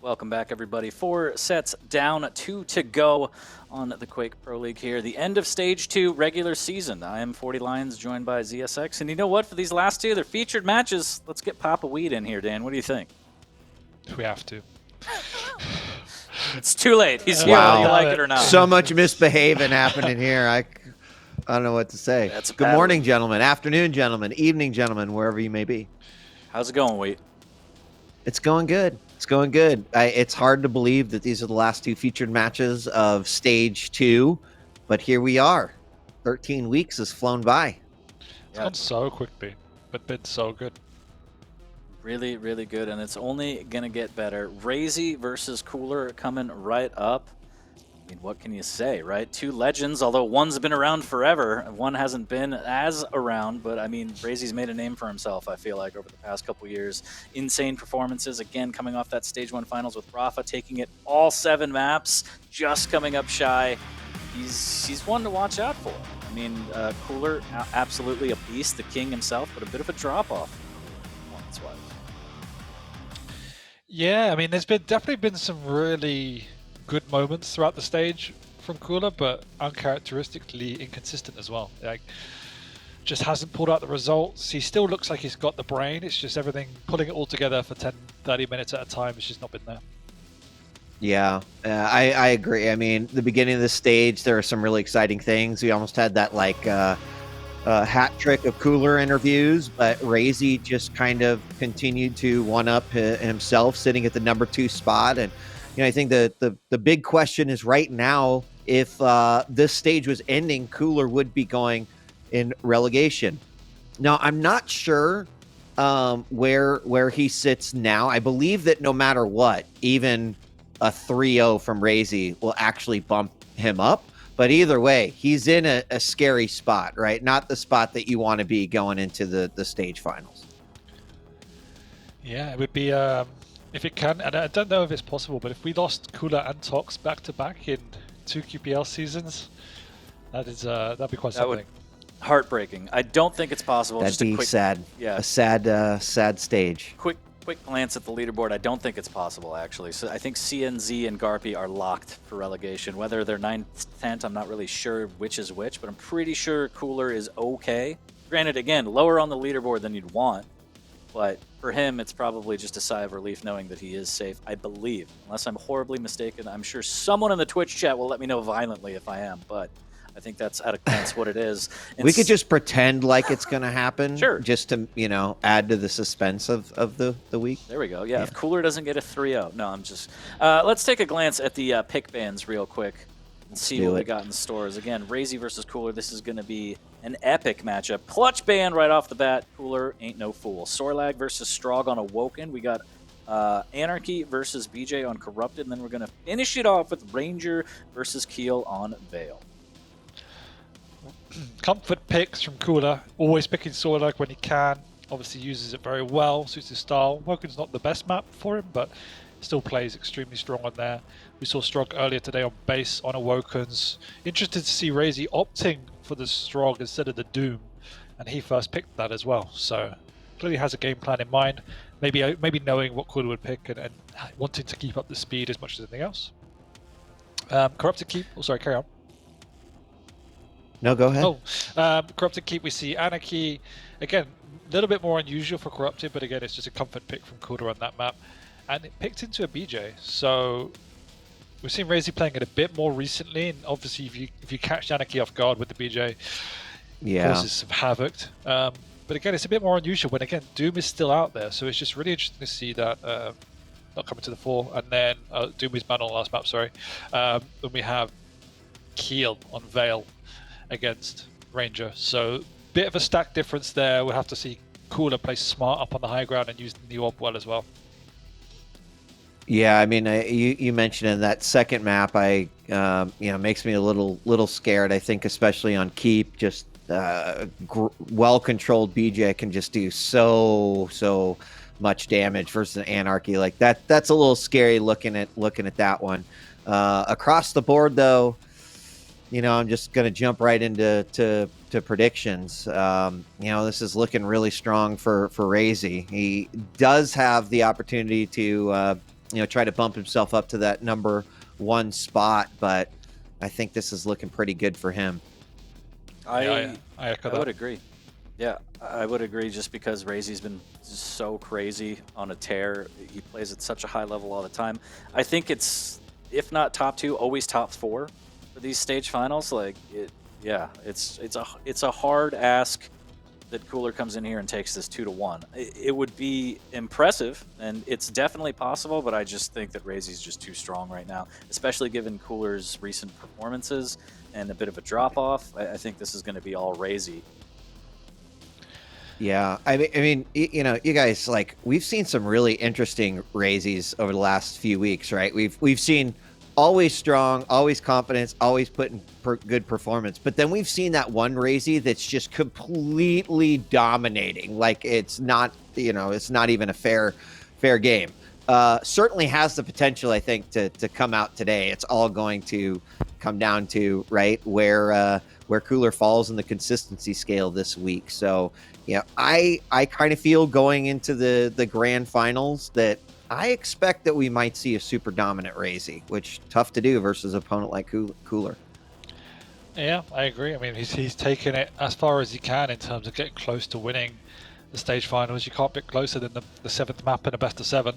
Welcome back, everybody. 4 sets down, 2 to go on the Quake Pro League here. The end of Stage 2 regular season. I am 40 Lions, joined by ZSX. And you know what? For these last two, they're featured matches. Let's get Papa Weed in here, Dan. What do you think? We have to. It's too late. He's here, Wow. whether you like it or not. So much misbehaving happening here. I don't know what to say. That's a Good bad morning, one. gentlemen. Afternoon, gentlemen. Evening, gentlemen, wherever you may be. How's it going, Wheat? It's going good. It's going good. It's hard to believe that these are the last two featured matches of Stage 2, but here we are. 13 weeks has flown by. It's gone so quickly, but been so good. Really, really good, and it's only going to get better. RAISY versus Cooler coming right up. I mean, what can you say, right? Two legends, although one's been around forever. One hasn't been as around, but I mean, RAISY's made a name for himself, I feel like, over the past couple years. Insane performances, again, coming off that Stage 1 finals with Rafa, taking it all 7 maps, just coming up shy. He's one to watch out for. I mean, Cooler, absolutely a beast, the king himself, but a bit of a drop-off performance-wise. Yeah, I mean, there's definitely been some really good moments throughout the stage from Cooler, but uncharacteristically inconsistent as well. Like, just hasn't pulled out the results. He still looks like he's got the brain. It's just everything, pulling it all together for 10, 30 minutes at a time, it's just not been there. Yeah, I agree. I mean, the beginning of the stage, there are some really exciting things. We almost had that hat trick of Cooler interviews, but RAISY just kind of continued to one-up himself, sitting at the number 2 spot. And I think the big question is right now, if this stage was ending, Cooler would be going in relegation. Now, I'm not sure where he sits now. I believe that no matter what, even a 3-0 from RAISY will actually bump him up. But either way, he's in a scary spot, right? Not the spot that you want to be going into the stage finals. Yeah, it would be, if it can, and I don't know if it's possible, but if we lost Cooler and Tox back-to-back in 2 QPL seasons, that'd be quite something. Heartbreaking. I don't think it's possible. That'd Just a be quick, sad. Yeah. A sad stage. Quick glance at the leaderboard. I don't think it's possible, actually. So I think CNZ and Garpy are locked for relegation. Whether they're 9th, 10th, I'm not really sure which is which, but I'm pretty sure Cooler is okay. Granted, again, lower on the leaderboard than you'd want, but for him, it's probably just a sigh of relief knowing that he is safe, I believe. Unless I'm horribly mistaken, I'm sure someone in the Twitch chat will let me know violently if I am, but I think that's at a glance what it is. And we could just pretend like it's going to happen. Sure. Just to, add to the suspense of the week. There we go. Yeah, if Cooler doesn't get a 3-0. No, I'm just... let's take a glance at the pick bans real quick and see what we got in stores. Again, RAISY versus Cooler. This is going to be an epic matchup. Clutch ban right off the bat. Cooler ain't no fool. Sorlag versus Strog on Awoken. We got Anarchy versus BJ on Corrupted. And then we're going to finish it off with Ranger versus Keel on Veil. Comfort picks from Cooler, always picking Sorlag when he can, obviously uses it very well, suits his style. Woken's not the best map for him, but still plays extremely strong on there. We saw Strog earlier today on base on Awoken's. Interested to see RAISY opting for the Strog instead of the Doom, and he first picked that as well. So clearly has a game plan in mind, maybe knowing what Cooler would pick and wanting to keep up the speed as much as anything else. Corrupted Keep, carry on. No, go ahead. Corrupted Keep, we see Anarchy. Again, a little bit more unusual for Corrupted, but again, it's just a comfort pick from Cooler on that map. And it picked into a BJ, so we've seen RAISY playing it a bit more recently, and obviously if you catch Anarchy off guard with the BJ, causes some havoc. But again, it's a bit more unusual when, again, Doom is still out there, so it's just really interesting to see that not coming to the fore. And then Doom is banned on the last map, then we have Keel on Veil against Ranger. So bit of a stack difference there. We'll have to see Cooler play smart up on the high ground and use the orb well as well. Yeah, I mean, you mentioned in that second map, makes me a little scared. I think especially on Keep, just well-controlled BJ can just do so much damage versus Anarchy like that. That's a little scary looking at that one. Across the board, though, I'm just going to jump right into predictions. This is looking really strong for RAISY. He does have the opportunity to try to bump himself up to that #1 spot. But I think this is looking pretty good for him. I echo that. would agree. Yeah, I would agree just because RAISY's been so crazy on a tear. He plays at such a high level all the time. I think it's, if not top 2, always top 4 for these stage finals. Like, it's a hard ask that Cooler comes in here and takes this 2-1. It would be impressive, and it's definitely possible, but I just think that RAISY's just too strong right now, especially given Cooler's recent performances and a bit of a drop-off. I think this is going to be all RAISY. Yeah, I mean, you guys, like, we've seen some really interesting RAISYs over the last few weeks, right? We've seen always strong, always confidence, always putting good performance. But then we've seen that one RAISY that's just completely dominating. Like, it's not, it's not even a fair game. Certainly has the potential, I think, to come out today. It's all going to come down to, right, where Cooler falls in the consistency scale this week. So, I kind of feel going into the grand finals that I expect that we might see a super dominant RAISY, which tough to do versus an opponent like Cooler. Yeah, I agree. I mean, he's taken it as far as he can in terms of getting close to winning the stage finals. You can't get closer than the 7th map in a best of 7.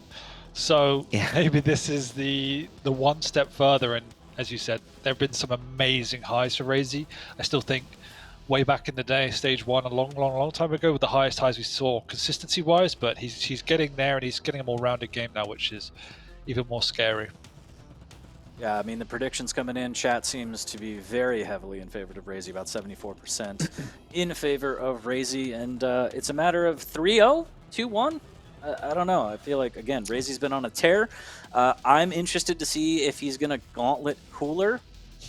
So maybe this is the one step further. And as you said, there have been some amazing highs for RAISY. I still think way back in the day, stage 1, a long time ago, with the highest highs we saw consistency-wise, but he's getting there, and he's getting a more rounded game now, which is even more scary. Yeah, I mean, the predictions coming in, chat seems to be very heavily in favor of RAISY, about 74% in favor of RAISY, and it's a matter of 3-0, 2-1? I don't know. I feel like, again, RAISY's been on a tear. I'm interested to see if he's going to gauntlet Cooler,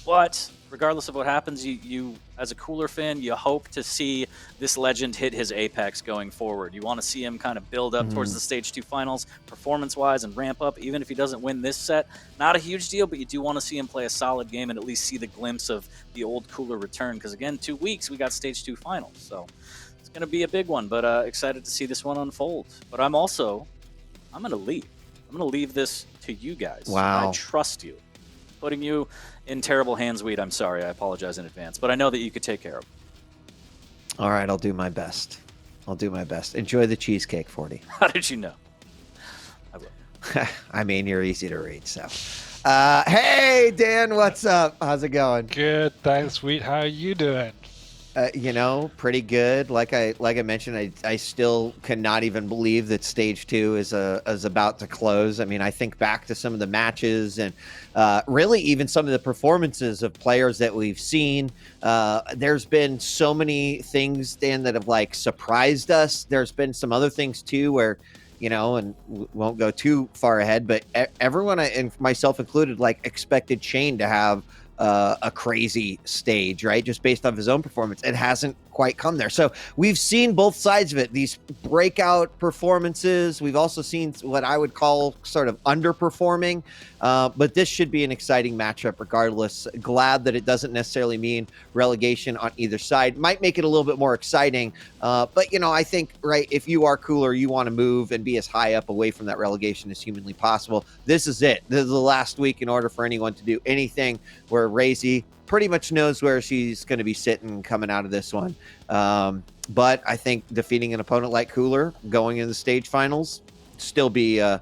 but regardless of what happens, you as a Cooler fan, you hope to see this legend hit his apex going forward. You want to see him kind of build up towards the stage 2 finals performance-wise and ramp up, even if he doesn't win this set. Not a huge deal, but you do want to see him play a solid game and at least see the glimpse of the old Cooler return, because again, 2 weeks, we got stage 2 finals. So it's going to be a big one, but excited to see this one unfold. But I'm going to leave. I'm going to leave this to you guys. Wow. I trust you. Putting you in terrible hands, Weed. I'm sorry. I apologize in advance, but I know that you could take care of them. All right, I'll do my best. Enjoy the cheesecake, 40. How did you know? I will. I mean, you're easy to read, so. Hey, Dan, what's up? How's it going? Good, thanks, Sweet. How are you doing? Pretty good. Like I mentioned, I still cannot even believe that stage 2 is about to close. I mean, I think back to some of the matches and really even some of the performances of players that we've seen. There's been so many things, Dan, that have like surprised us. There's been some other things too where, and won't go too far ahead, but everyone, and myself included, like expected Shane to have a crazy stage, right? Just based off his own performance. It hasn't quite come there. So we've seen both sides of it, these breakout performances. We've also seen what I would call sort of underperforming, but this should be an exciting matchup regardless. Glad that it doesn't necessarily mean relegation on either side. Might make it a little bit more exciting, but I think, right, if you are Cooler, you want to move and be as high up away from that relegation as humanly possible. This is it. This is the last week in order for anyone to do anything, where RAISY pretty much knows where she's going to be sitting coming out of this one. But I think defeating an opponent like Cooler going in the stage finals still be a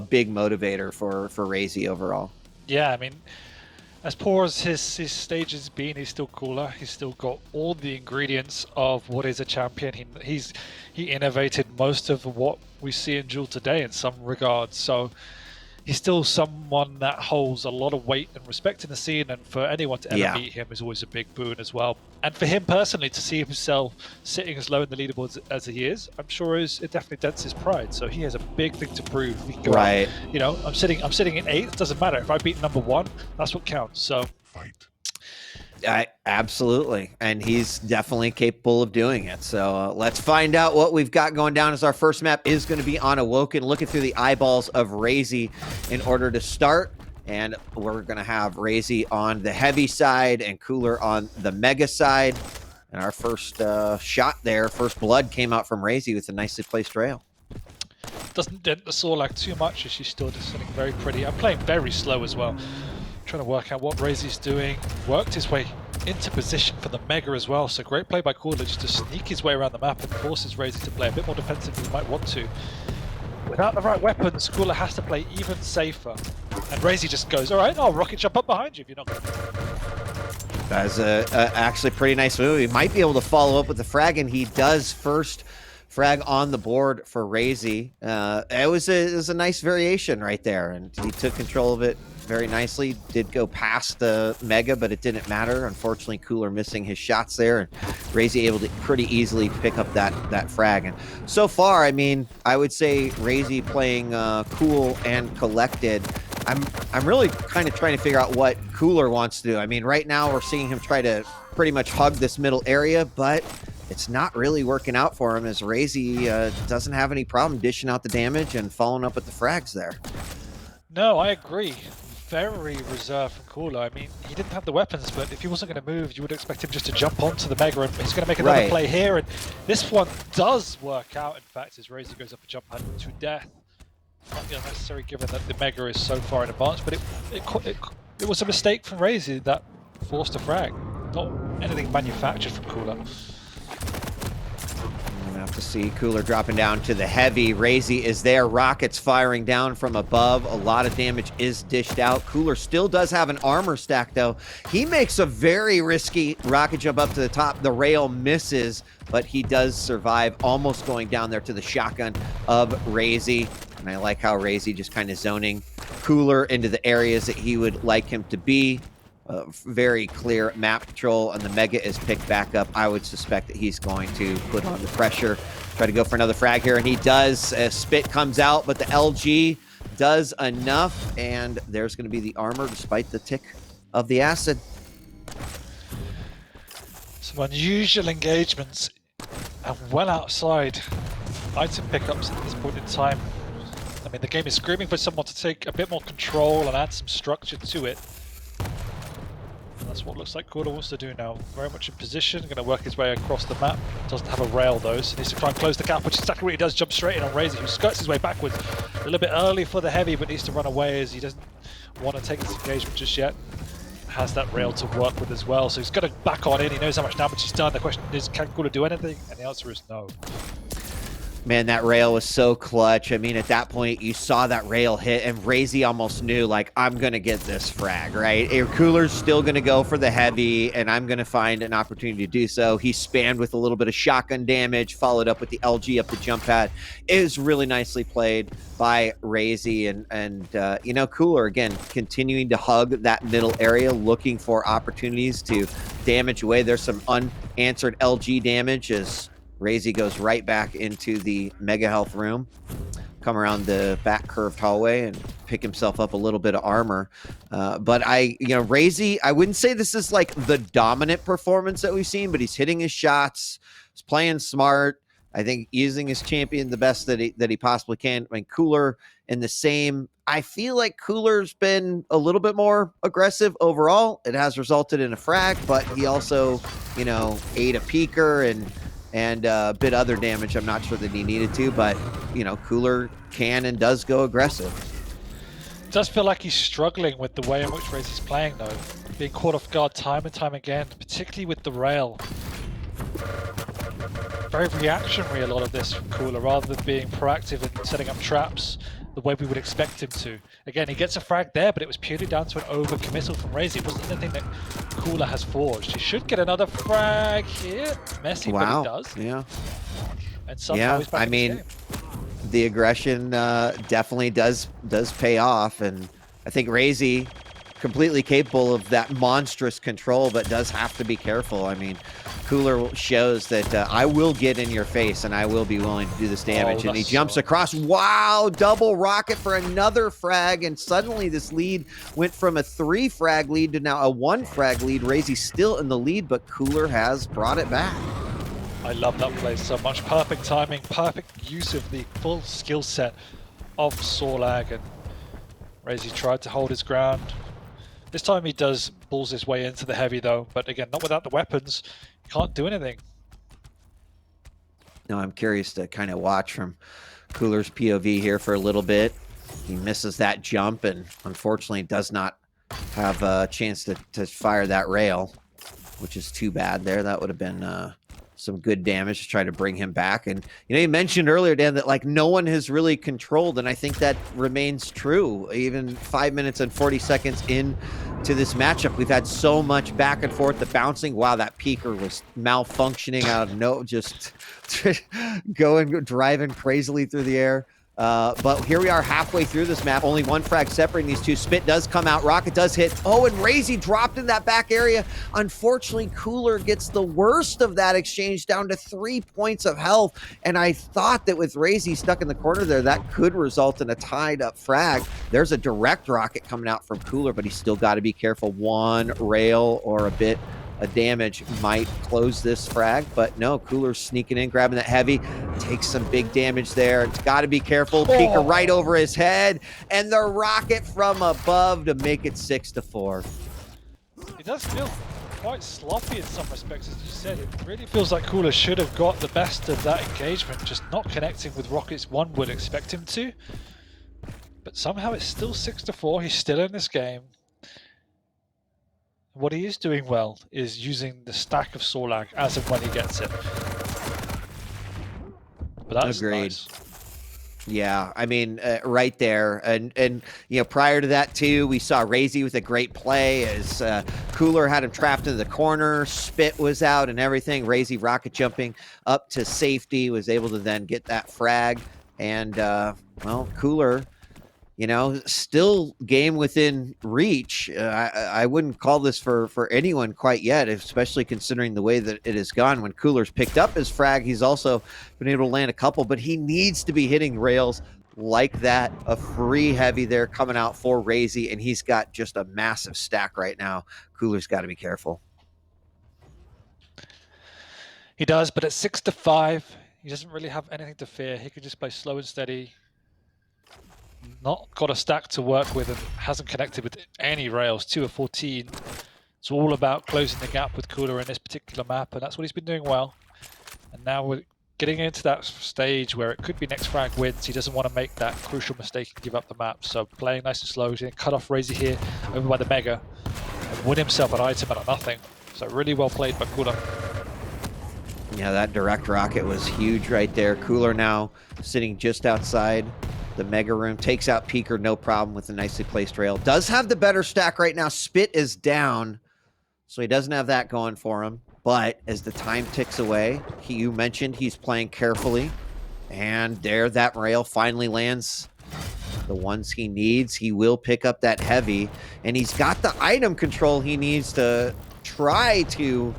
big motivator for RAISY overall. Yeah, I mean, as poor as his stage has been, he's still Cooler. He's still got all the ingredients of what is a champion. He innovated most of what we see in Duel today in some regards. So he's still someone that holds a lot of weight and respect in the scene, and for anyone to ever meet him is always a big boon as well. And for him personally to see himself sitting as low in the leaderboards as he is, I'm sure it definitely dents his pride. So he has a big thing to prove. He can go out, I'm sitting in 8th. Doesn't matter if I beat #1. That's what counts. So fight. Absolutely, and he's definitely capable of doing it. So let's find out what we've got going down, as our first map is going to be on Awoken, looking through the eyeballs of RAISY in order to start. And we're going to have RAISY on the heavy side and Cooler on the mega side. And our first shot there, first blood, came out from RAISY with a nicely placed rail. doesn't dent the Sorlag too much as she's still just sitting very pretty. I'm playing very slow as well. Trying to work out what RAISY's doing. Worked his way into position for the Mega as well. So great play by COOLLERZ to sneak his way around the map and forces RAISY to play a bit more defensive than he might want to. Without the right weapons, COOLLERZ has to play even safer. And RAISY just goes, all right, I'll rocket jump up behind you if you're not going to. That's actually pretty nice move. He might be able to follow up with the frag, and he does first frag on the board for RAISY. It was a nice variation right there, and he took control of it very nicely. Did go past the Mega, but it didn't matter. Unfortunately, COOLLERZ missing his shots there, and RAISY able to pretty easily pick up that frag. And so far, I mean, I would say RAISY playing cool and collected. I'm really kind of trying to figure out what COOLLERZ wants to do. I mean, right now we're seeing him try to pretty much hug this middle area, but it's not really working out for him as RAISY doesn't have any problem dishing out the damage and following up with the frags there. No, I agree. Very reserved from COOLLERZ. I mean, he didn't have the weapons, but if he wasn't going to move, you would expect him just to jump onto the Mega, and he's going to make another play here. And this one does work out, in fact, as RAISY goes up a jump pad to death. Might be unnecessary given that the Mega is so far in advance, but it was a mistake from RAISY that forced a frag. Not anything manufactured from COOLLERZ. We'll have to see COOLLERZ dropping down to the heavy. RAISY is there. Rockets firing down from above. A lot of damage is dished out. COOLLERZ still does have an armor stack, though. He makes a very risky rocket jump up to the top. The rail misses, but he does survive, almost going down there to the shotgun of RAISY. And I like how RAISY just kind of zoning COOLLERZ into the areas that he would like him to be. Very clear map control, and the Mega is picked back up. I would suspect that he's going to put on the pressure, try to go for another frag here, and he does. Spit comes out, but the LG does enough, and there's going to be the armor despite the tick of the acid. Some unusual engagements and well outside item pickups at this point in time. I mean, the game is screaming for someone to take a bit more control and add some structure to it. That's what looks like COOLLERZ wants to do now. Very much in position, going to work his way across the map. Doesn't have a rail though, so needs to try and close the gap, which is exactly what he does. Jump straight in on RAISY, who skirts his way backwards. A little bit early for the heavy, but needs to run away as he doesn't want to take this engagement just yet. Has that rail to work with as well, so he's got to back on in. He knows how much damage he's done. The question is, can COOLLERZ do anything? And the answer is no. Man, that rail was so clutch. I mean, at that point, you saw that rail hit, and RAISY almost knew, like, I'm going to get this frag, right? COOLLERZ's still going to go for the heavy, and I'm going to find an opportunity to do so. He spammed with a little bit of shotgun damage, followed up with the LG up the jump pad. It was really nicely played by RAISY, and you know, COOLLERZ, again, continuing to hug that middle area, looking for opportunities to damage away. There's some unanswered LG damage as RAISY goes right back into the Mega Health room, come around the back curved hallway and pick himself up a little bit of armor. But RAISY, I wouldn't say this is like the dominant performance that we've seen, but he's hitting his shots, he's playing smart. I think using his champion the best that he possibly can. I mean, COOLLERZ in the same. I feel like COOLLERZ's been a little bit more aggressive overall. It has resulted in a frag, but he also, ate a peeker and a bit other damage. I'm not sure that he needed to, but COOLLERZ can and does go aggressive. It does feel like he's struggling with the way in which RAISY's playing though, being caught off guard time and time again, particularly with the rail. Very reactionary, a lot of this from COOLLERZ, rather than being proactive and setting up traps the way we would expect him to. Again, he gets a frag there, but it was purely down to an overcommittal from RAISY. It wasn't anything that COOLLERZ has forged. He should get another frag here. Messy, wow. But he does. Yeah. And somehow he's back in this game. The aggression definitely does pay off, and I think RAISY completely capable of that monstrous control, but does have to be careful. I mean, COOLLERZ shows that I will get in your face and I will be willing to do this damage. And he jumps across. Wow, double rocket for another frag. And suddenly this lead went from a 3 frag lead to now a 1 frag lead. RAISY still in the lead, but COOLLERZ has brought it back. I love that play so much. Perfect timing, perfect use of the full skill set of Sorlag. And RAISY tried to hold his ground. This time he does balls his way into the heavy though, but again, not without the weapons. Can't do anything. No, I'm curious to kind of watch from COOLLERZ POV here for a little bit. He misses that jump and unfortunately does not have a chance to fire that rail, which is too bad there. That would have been some good damage to try to bring him back. And, you know, you mentioned earlier, Dan, that like no one has really controlled, and I think that remains true. Even 5 minutes and 40 seconds into this matchup, we've had so much back and forth, the bouncing. Wow, that peaker was malfunctioning out of just driving crazily through the air. But here we are halfway through this map. Only one frag separating these two. Spit does come out. Rocket does hit. Oh, and RAISY dropped in that back area. Unfortunately, COOLLER gets the worst of that exchange, down to 3 points of health. And I thought that with RAISY stuck in the corner there, that could result in a tied up frag. There's a direct rocket coming out from COOLLER, but he's still got to be careful. One rail or a bit of damage might close this frag, but no, COOLLERZ sneaking in, grabbing that heavy, takes some big damage there. It's got to be careful. Peeker right over his head, and the rocket from above to make it 6-4. It does feel quite sloppy in some respects, as you said. It really feels like COOLLERZ should have got the best of that engagement, just not connecting with rockets one would expect him to. But somehow it's still 6-4. He's still in this game. What he is doing well is using the stack of Sorlag as and when he gets it. But that's Agreed. nice. Yeah, I mean, right there. And you know, prior to that, too, we saw RAISY with a great play as COOLLER had him trapped in the corner. Spit was out and everything. RAISY rocket jumping up to safety, was able to then get that frag. And, well, COOLLER, you know, still game within reach. I wouldn't call this for anyone quite yet, especially considering the way that it has gone. When COOLLERZ picked up his frag, he's also been able to land a couple, but he needs to be hitting rails like that. A free heavy there coming out for RAISY, and he's got just a massive stack right now. COOLLERZ got to be careful. He does, but at 6-5, he doesn't really have anything to fear. He can just play slow and steady. Not got a stack to work with and hasn't connected with any rails. 2 of 14. It's all about closing the gap with COOLLER in this particular map, and that's what he's been doing well. And now we're getting into that stage where it could be next frag wins. He doesn't want to make that crucial mistake and give up the map. So playing nice and slow, he's going to cut off RAISY here over by the Mega and win himself an item out of nothing. So really well played by COOLLER. Yeah, that direct rocket was huge right there. COOLLER now sitting just outside the Mega Room, takes out Peeker, no problem with the nicely placed rail. Does have the better stack right now. Spit is down, so he doesn't have that going for him. But as the time ticks away, you mentioned he's playing carefully. And there, that rail finally lands the ones he needs. He will pick up that heavy, and he's got the item control he needs to try to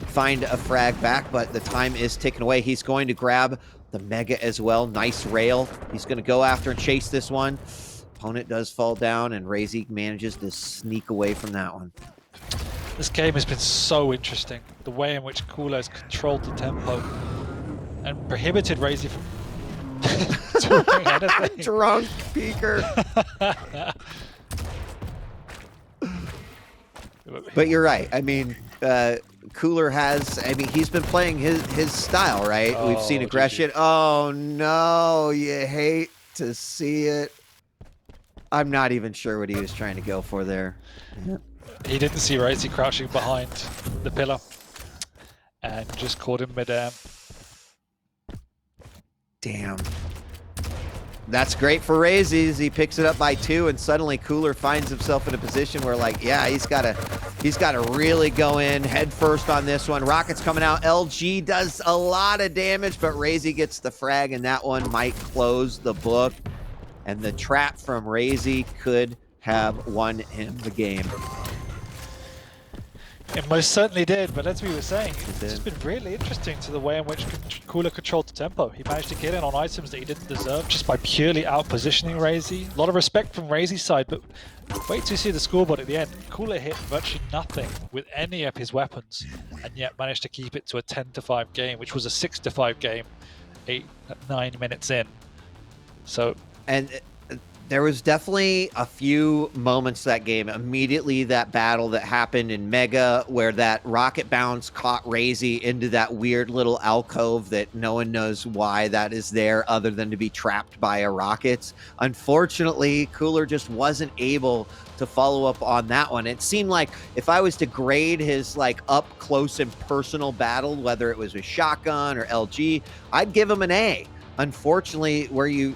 find a frag back, but the time is ticking away. He's going to grab the Mega as well. Nice rail. He's going to go after and chase this one. Opponent does fall down, and RAISY manages to sneak away from that one. This game has been so interesting. The way in which COOLLER has controlled the tempo and prohibited RAISY from doing anything. Drunk Peeker. But you're right. I mean, COOLLER has, I mean, he's been playing his style, right? We've seen aggression. GG. Oh, no. You hate to see it. I'm not even sure what he was trying to go for there. He didn't see RAISY crouching behind the pillar and just caught him mid-air. Damn. That's great for RAISY as he picks it up by 2, and suddenly COOLLER finds himself in a position where, like, yeah, he's got to really go in head first on this one. Rocket's coming out. LG does a lot of damage, but RAISY gets the frag, and that one might close the book. And the trap from RAISY could have won him the game. It most certainly did, but as we were saying, it's just been really interesting to the way in which COOLLER controlled the tempo. He managed to get in on items that he didn't deserve just by purely out-positioning RAISY. A lot of respect from RAISY's side, but wait till you see the scoreboard at the end. COOLLER hit virtually nothing with any of his weapons, and yet managed to keep it to a 10-5 game, which was a 6-5 game 9 minutes in. So, And There was definitely a few moments that game. Immediately, that battle that happened in Mega, where that rocket bounce caught RAISY into that weird little alcove that no one knows why that is there, other than to be trapped by a rockets. Unfortunately, Cooler just wasn't able to follow up on that one. It seemed like if I was to grade his like up close and personal battle, whether it was with Shotgun or LG, I'd give him an A. Unfortunately, where you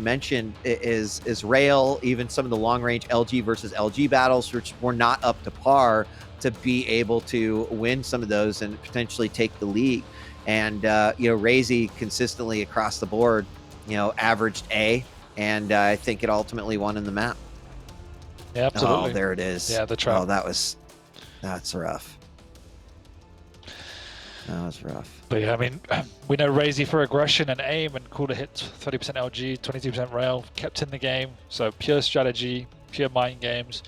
mentioned is Rail, even some of the long range LG versus LG battles, which were not up to par to be able to win some of those and potentially take the league. And RAISY consistently across the board, averaged A, and I think it ultimately won in the map. Yeah, absolutely. Oh, there it is. Yeah, the trap. Oh, that's rough. That was rough. But yeah, I mean, we know RAISY for aggression and aim, and Cooler hit 30% LG, 22% Rail, kept in the game. So pure strategy, pure mind games.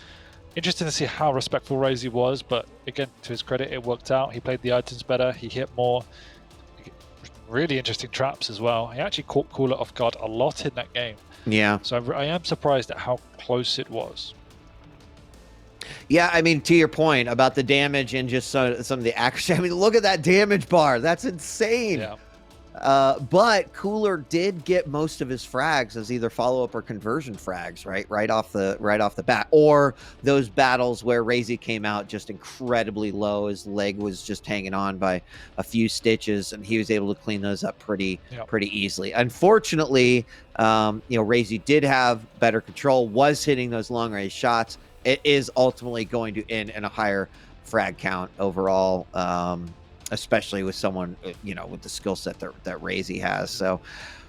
Interesting to see how respectful RAISY was, but again, to his credit, it worked out. He played the items better, he hit more. Really interesting traps as well. He actually caught Cooler off guard a lot in that game. Yeah. So I am surprised at how close it was. Yeah, I mean, to your point about the damage and just some of the accuracy. I mean, look at that damage bar. That's insane. Yeah. But Cooler did get most of his frags as either follow-up or conversion frags, right off the bat, or those battles where RAISY came out just incredibly low. His leg was just hanging on by a few stitches, and he was able to clean those up pretty easily. Unfortunately, RAISY did have better control, was hitting those long-range shots. It is ultimately going to end in a higher frag count overall, especially with someone, with the skill set that RAISY has. So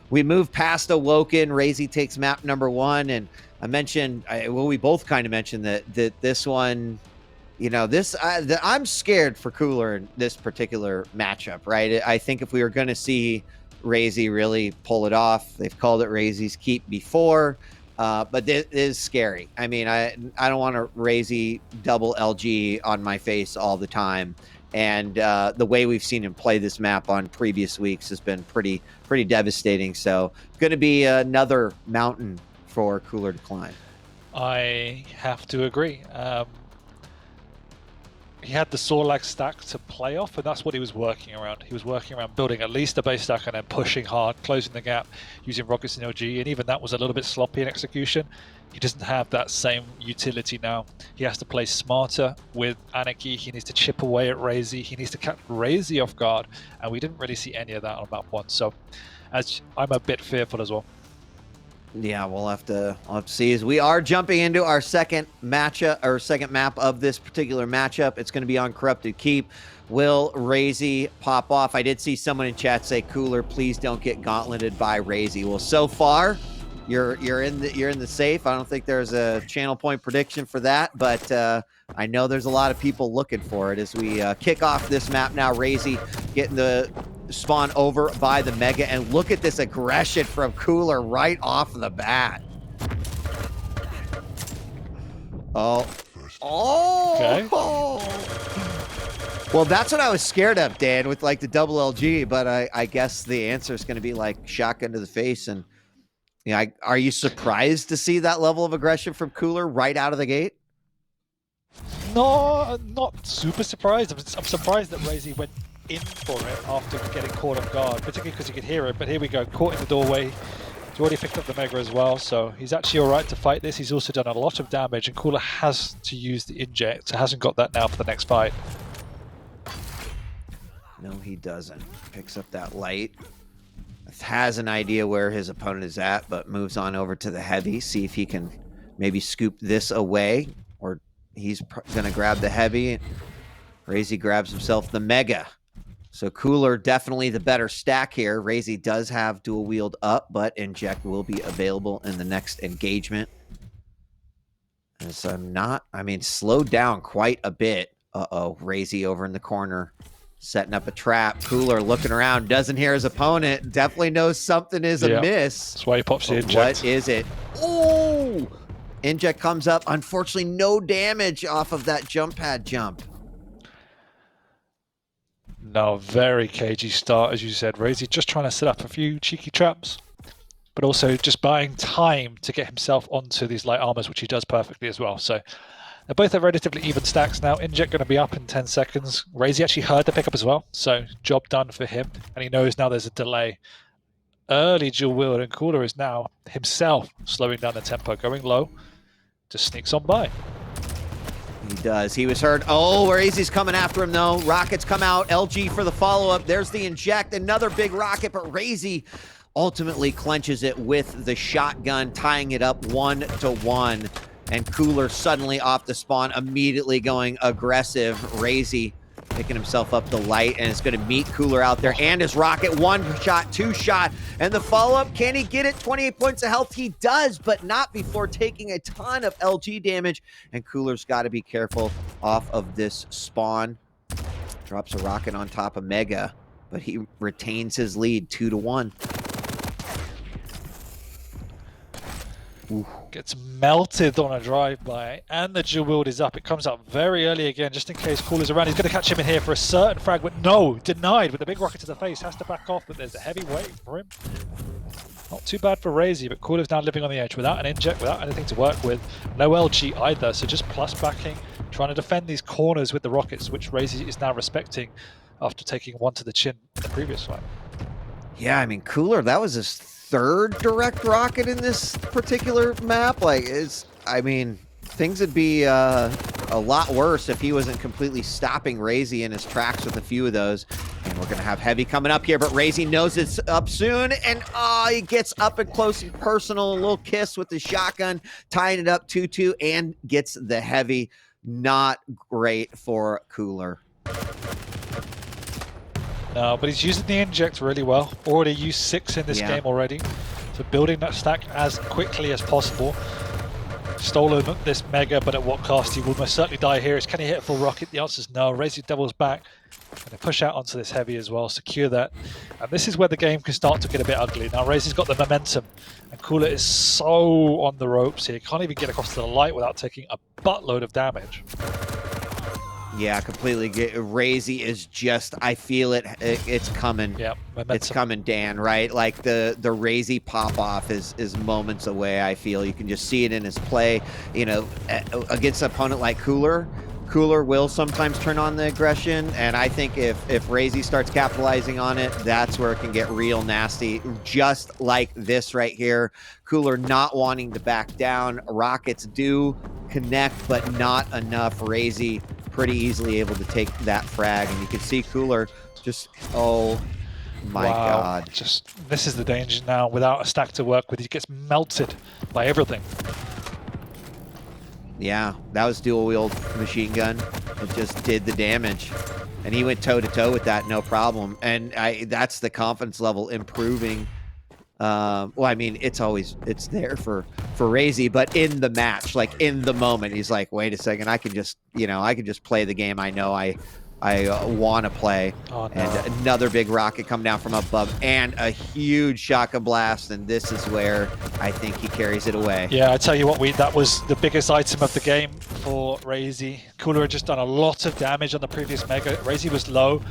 we move past Awoken. RAISY takes map number 1. And I mentioned, we both kind of mentioned that this one, I'm scared for Cooler in this particular matchup, right? I think if we were going to see RAISY really pull it off, they've called it RAISY's Keep before. But this is scary. I mean, I don't want to RAISY double LG on my face all the time. And the way we've seen him play this map on previous weeks has been pretty devastating. So going to be another mountain for Cooler to climb. I have to agree. He had the Sorlag stack to play off, and that's what he was working around. He was working around building at least a base stack and then pushing hard, closing the gap, using rockets and LG, and even that was a little bit sloppy in execution. He doesn't have that same utility now. He has to play smarter with Anarchy. He needs to chip away at RAISY. He needs to catch RAISY off guard, and we didn't really see any of that on map 1. So I'm a bit fearful as well. Yeah, we'll have to see as we are jumping into our second matchup or second map of this particular matchup. It's going to be on Corrupted Keep. Will RAISY pop off? I did see someone in chat say, "Cooler, please don't get gauntleted by RAISY." Well, so far, you're in the safe. I don't think there's a channel point prediction for that, but I know there's a lot of people looking for it as we kick off this map now. RAISY getting the spawn over by the Mega, and look at this aggression from Cooler right off the bat. Okay. Well, that's what I was scared of, Dan, with like the double LG, but I guess the answer is going to be like shotgun to the face. And are you surprised to see that level of aggression from Cooler right out of the gate? No, not super surprised. I'm surprised that RAISY went in for it after getting caught off guard, particularly because you could hear it. But here we go, caught in the doorway. He's already picked up the Mega as well, so he's actually all right to fight this. He's also done a lot of damage, and Cooler has to use the inject, so hasn't got that now for the next fight. No, he doesn't. Picks up that light. Has an idea where his opponent is at, but moves on over to the heavy. See if he can maybe scoop this away, or he's going to grab the heavy. RAISY grabs himself the Mega. So Cooler definitely the better stack here. RAISY does have dual wield up, but inject will be available in the next engagement. And so slowed down quite a bit. RAISY over in the corner, setting up a trap. Cooler looking around, doesn't hear his opponent. Definitely knows something is amiss. That's why he pops the inject. What is it? Oh! Inject comes up. Unfortunately, no damage off of that jump pad jump. No, very cagey start, as you said. RAISY just trying to set up a few cheeky traps. but also just buying time to get himself onto these light armors, which he does perfectly as well. So they're both at relatively even stacks now. Inject going to be up in 10 seconds. RAISY actually heard the pickup as well, so job done for him. And he knows now there's a delay. Early dual wield, and Cooler is now himself slowing down the tempo, going low. Just sneaks on by. He does. He was hurt. Oh, RAISY's coming after him, though. Rockets come out. LG for the follow-up. There's the inject. Another big rocket, but RAISY ultimately clenches it with the shotgun, tying it up 1-1. And Cooler suddenly off the spawn, immediately going aggressive. RAISY picking himself up the light, and is going to meet Cooler out there. And his rocket, 1 shot, 2 shot. And the follow-up, can he get it? 28 points of health. He does, but not before taking a ton of LG damage. And Cooler's got to be careful off of this spawn. Drops a rocket on top of Mega, but he retains his lead 2-1. Ooh. Gets melted on a drive-by, and the dual wield is up. It comes up very early again, just in case Cooller's around. He's going to catch him in here for a certain frag, but no, denied with the big rocket to the face. Has to back off, but there's a heavy waiting for him. Not too bad for RAISY, but Cooler's now living on the edge without an inject, without anything to work with. No LG either, so just plus backing, trying to defend these corners with the rockets, which RAISY is now respecting after taking 1 to the chin in the previous fight. Yeah, I mean, Cooler, that was his 3rd direct rocket in this particular map. Like, I mean, things would be a lot worse if he wasn't completely stopping RAISY in his tracks with a few of those. And we're going to have heavy coming up here, but RAISY knows it's up soon. And he gets up and close and personal, a little kiss with the shotgun, tying it up 2-2, and gets the heavy. Not great for Cooler. No, but he's using the inject really well. Already used 6 in this game already. So building that stack as quickly as possible. Stolen this Mega, but at what cost? He will most certainly die here. Can he hit a full rocket? The answer is no. RAISY doubles back. And they push out onto this heavy as well, secure that. And this is where the game can start to get a bit ugly. Now RAISY's got the momentum, and Cooler is so on the ropes here. Can't even get across to the light without taking a buttload of damage. Yeah, completely. RAISY is just, I feel it. It's coming. Yeah, it's coming, Dan, right? Like the RAISY pop-off is moments away, I feel. You can just see it in his play. You know, against an opponent like Cooler will sometimes turn on the aggression, and I think if RAISY starts capitalizing on it, that's where it can get real nasty. Just like this right here. Cooler not wanting to back down. Rockets do connect, but not enough. RAISY pretty easily able to take that frag, and you can see Cooler just, oh my god. Just, this is the danger now. Without a stack to work with, he gets melted by everything. Yeah, that was dual wield machine gun. It just did the damage, and he went toe to toe with that, no problem. And that's the confidence level improving. Well, I mean, it's there for RAISY, but in the match, like in the moment, he's like, wait a second, I can just play the game I know I want to play. Oh, no. And another big rocket come down from above, and a huge shotgun blast, and this is where I think he carries it away. Yeah, I tell you what, that was the biggest item of the game for RAISY. Cooler had just done a lot of damage on the previous Mega. RAISY was low,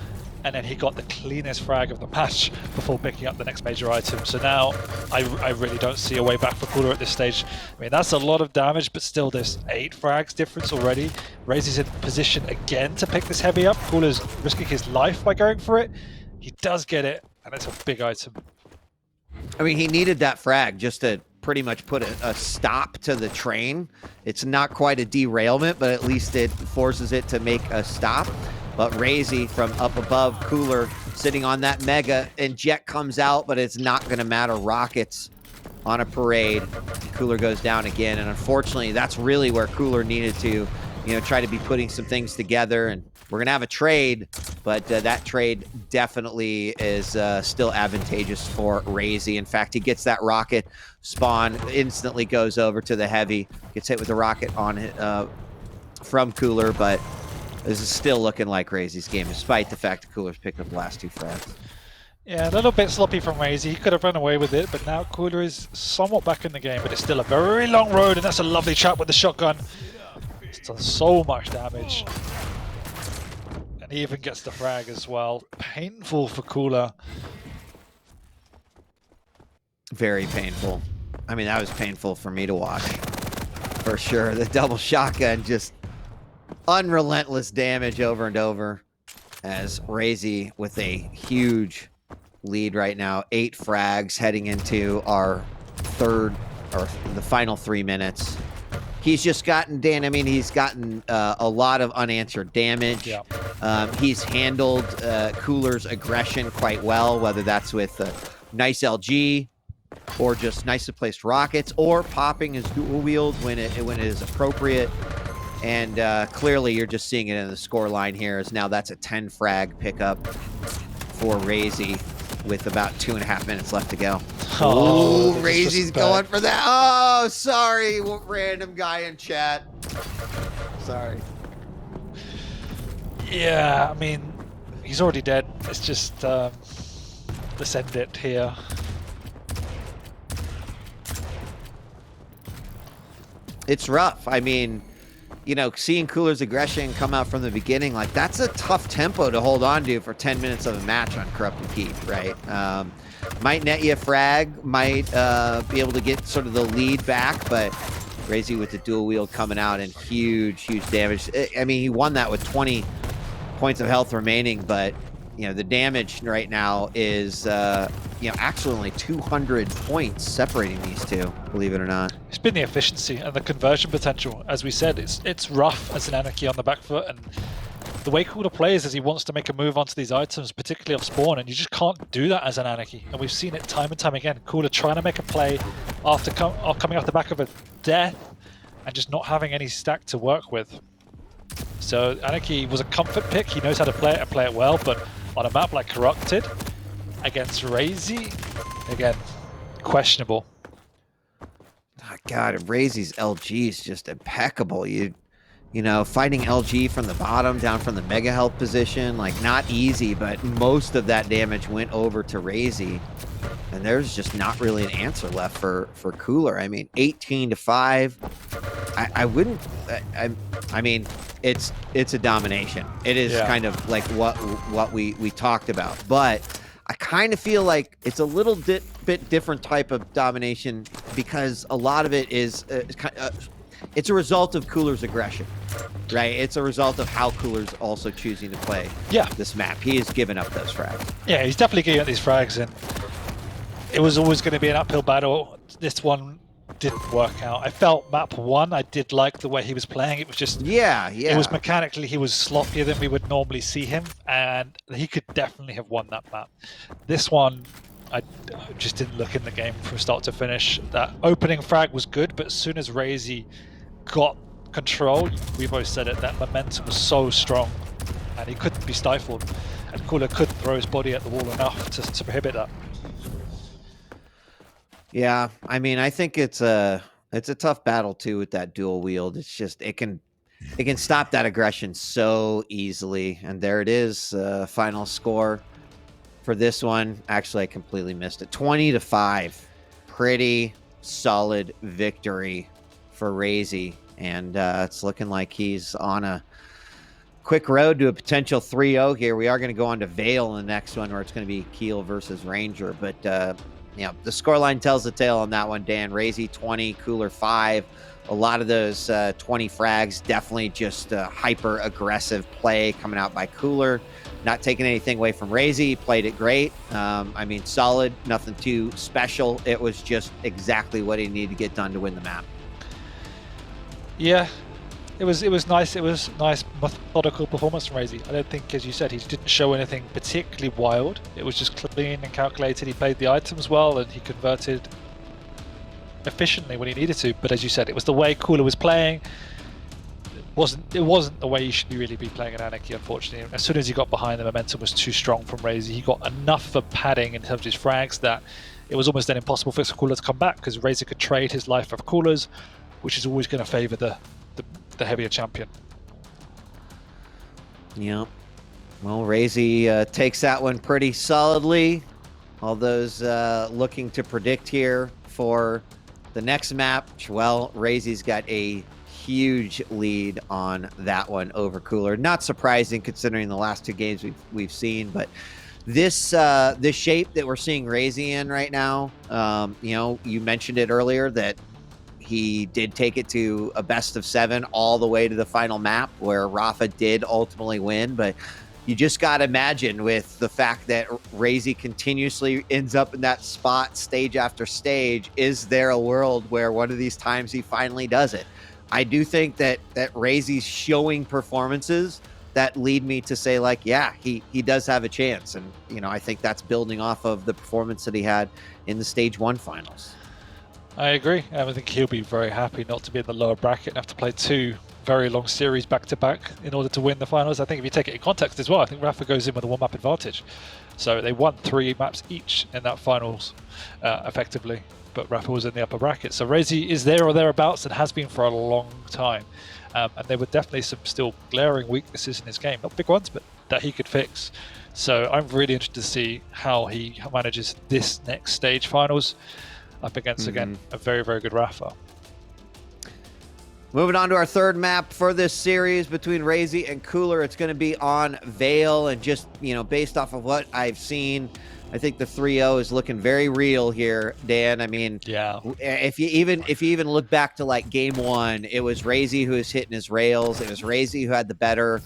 and then he got the cleanest frag of the match before picking up the next major item. So now I really don't see a way back for Cooler at this stage. I mean, that's a lot of damage, but still there's 8 frags difference already. RAISY's in position again to pick this heavy up. Cooler's risking his life by going for it. He does get it, and it's a big item. I mean, he needed that frag just to pretty much put a stop to the train. It's not quite a derailment, but at least it forces it to make a stop. But RAISY from up above, Cooler sitting on that Mega, and Jet comes out, but it's not going to matter. Rockets on a parade. Cooler goes down again, and unfortunately, that's really where Cooler needed to, try to be putting some things together. And we're going to have a trade, but that trade definitely is still advantageous for RAISY. In fact, he gets that rocket spawn, instantly goes over to the heavy, gets hit with the rocket on it from Cooler, but this is still looking like RAISY's game, despite the fact that Cooler's picked up the last 2 frags. Yeah, a little bit sloppy from RAISY. He could have run away with it, but now Cooler is somewhat back in the game, but it's still a very long road, and that's a lovely trap with the shotgun. It's done so much damage. And he even gets the frag as well. Painful for Cooler. Very painful. I mean, that was painful for me to watch. For sure. The double shotgun, just unrelentless damage over and over. As RAISY with a huge lead right now. 8 frags heading into our third, or the final 3 minutes. He's just gotten, Dan, I mean, he's gotten a lot of unanswered damage. Yeah. He's handled COOLLERZ aggression quite well, whether that's with nice LG or just nicely placed rockets or popping his dual wield when it is appropriate. And clearly you're just seeing it in the score line here, as now that's a 10 frag pickup for RAISY with about 2.5 minutes left to go. Oh, RAISY's going for that. Oh, sorry, random guy in chat. Sorry. Yeah, I mean, he's already dead. It's just let's end it here. It's rough. I mean, you know, seeing COOLLERZ aggression come out from the beginning, like, that's a tough tempo to hold on to for 10 minutes of a match on Corrupted Keep, right? Might net you a frag, might be able to get sort of the lead back, but RAISY with the dual wield coming out and huge damage. I mean, he won that with 20 points of health remaining, but, you know, the damage right now is, you know, actually only 200 points separating these two, believe it or not. It's been the efficiency and the conversion potential. As we said, it's rough as an Anarchy on the back foot, and the way Cooler plays is he wants to make a move onto these items, particularly off spawn, and you just can't do that as an Anarchy. And we've seen it time and time again. Cooler trying to make a play after coming off the back of a death and just not having any stack to work with. So Anarchy was a comfort pick. He knows how to play it and play it well, but on a map like Corrupted against RAISY, again, questionable. Oh, God, RAISY's LG is just impeccable. You know, fighting LG from the bottom, down from the mega health position, like, not easy, but most of that damage went over to RAISY, and there's just not really an answer left for Cooler. I mean, 18-5. I wouldn't. I mean, it's a domination. It is kind of like what we talked about, but I kind of feel like it's a little bit different type of domination, because a lot of it is it's a result of COOLLERZ aggression, right? It's a result of how COOLLERZ also choosing to play this map. He has given up those frags. Yeah, he's definitely giving up these frags, and it was always going to be an uphill battle. This one didn't work out. I felt map 1, I did like the way he was playing. It was just, it was mechanically, he was sloppier than we would normally see him, and he could definitely have won that map. This one, I just didn't look in the game from start to finish. That opening frag was good, but as soon as RAISY got control, we've always said it, that momentum was so strong and he couldn't be stifled, and Cooler couldn't throw his body at the wall enough to prohibit that. Yeah, I mean, I think it's a tough battle too with that dual wield. It's just it can stop that aggression so easily. And there it is, final score for this one. Actually, I completely missed it. 20-5, pretty solid victory for RAISY, and it's looking like he's on a quick road to a potential 3-0 here. We are going to go on to Vale in the next one, where it's going to be Kiel versus Ranger, but. Yeah, the scoreline tells the tale on that one, Dan. RAISY 20, Cooler 5. A lot of those 20 frags, definitely just hyper aggressive play coming out by Cooler. Not taking anything away from RAISY, played it great. I mean, solid, nothing too special. It was just exactly what he needed to get done to win the map. Yeah, it was nice. It was nice, methodical performance from RAISY. I don't think, as you said, he didn't show anything particularly wild. It was just clean and calculated. He played the items well, and he converted efficiently when he needed to. But as you said, it was the way Cooler was playing. It wasn't the way you should really be playing an Anarchy, unfortunately. As soon as he got behind, the momentum was too strong from RAISY. He got enough of a padding in terms of his frags that it was almost then impossible for Cooler to come back, because RAISY could trade his life of COOLLERZ, which is always going to favor the heavier champion. Yeah. Well, RAISY takes that one pretty solidly. All those looking to predict here for the next map, well, RAISY's got a huge lead on that one over Cooler. Not surprising considering the last 2 games we've seen, but this shape that we're seeing RAISY in right now, you know, you mentioned it earlier that he did take it to a best of 7 all the way to the final map where Rafa did ultimately win. But you just got to imagine with the fact that RAISY continuously ends up in that spot stage after stage, is there a world where one of these times he finally does it? I do think that RAISY's showing performances that lead me to say, like, yeah, he does have a chance. And, you know, I think that's building off of the performance that he had in the stage 1 finals. I agree. I think he'll be very happy not to be in the lower bracket and have to play 2 very long series back to back in order to win the finals. I think if you take it in context as well, I think Rafa goes in with a 1-map advantage. So they won 3 maps each in that finals effectively, but Rafa was in the upper bracket. So RAISY is there or thereabouts and has been for a long time. And there were definitely some still glaring weaknesses in his game, not big ones, but that he could fix. So I'm really interested to see how he manages this next stage finals up against, again, a very, very good Rafa. Moving on to our third map for this series between RAISY and COOLLER. It's going to be on Vale, and just, you know, based off of what I've seen, I think the 3-0 is looking very real here, Dan. I mean, yeah, if you even look back to like game 1, it was RAISY who was hitting his rails. It was RAISY who had the better